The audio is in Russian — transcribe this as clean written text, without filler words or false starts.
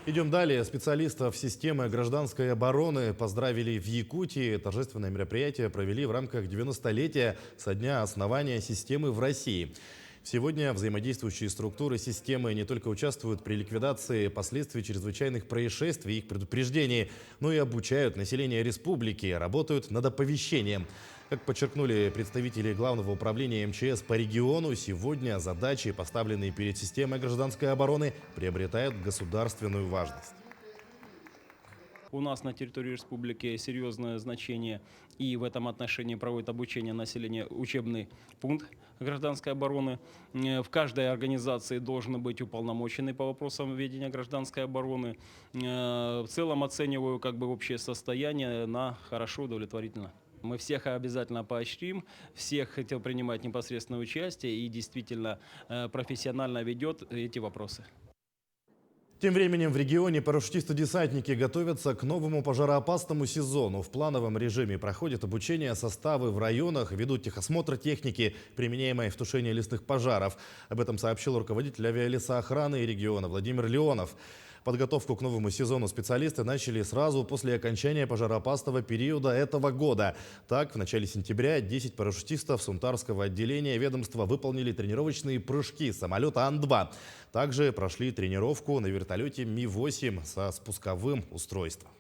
Идем далее. Специалистов системы гражданской обороны поздравили в Якутии. Торжественное мероприятие провели в рамках 90-летия со дня основания системы в России. Сегодня взаимодействующие структуры системы не только участвуют при ликвидации последствий чрезвычайных происшествий и их предупреждении, но и обучают население республики, работают над оповещением. Как подчеркнули представители Главного управления МЧС по региону, сегодня задачи, поставленные перед системой гражданской обороны, приобретают государственную важность. У нас на территории республики серьезное значение, и в этом отношении проводит обучение населения учебный пункт гражданской обороны. В каждой организации должен быть уполномоченный по вопросам ведения гражданской обороны. В целом оцениваю общее состояние на хорошо, удовлетворительно. Мы всех обязательно поощрим, всех хотел принимать непосредственное участие и действительно профессионально ведет эти вопросы. Тем временем в регионе парашютисты-десантники готовятся к новому пожароопасному сезону. В плановом режиме проходит обучение составы в районах, ведут техосмотр техники, применяемой в тушении лесных пожаров. Об этом сообщил руководитель авиалесоохраны региона Владимир Леонов. Подготовку к новому сезону специалисты начали сразу после окончания пожароопасного периода этого года. Так, в начале сентября 10 парашютистов Сунтарского отделения ведомства выполнили тренировочные прыжки самолета Ан-2. Также прошли тренировку на вертолете Ми-8 со спусковым устройством.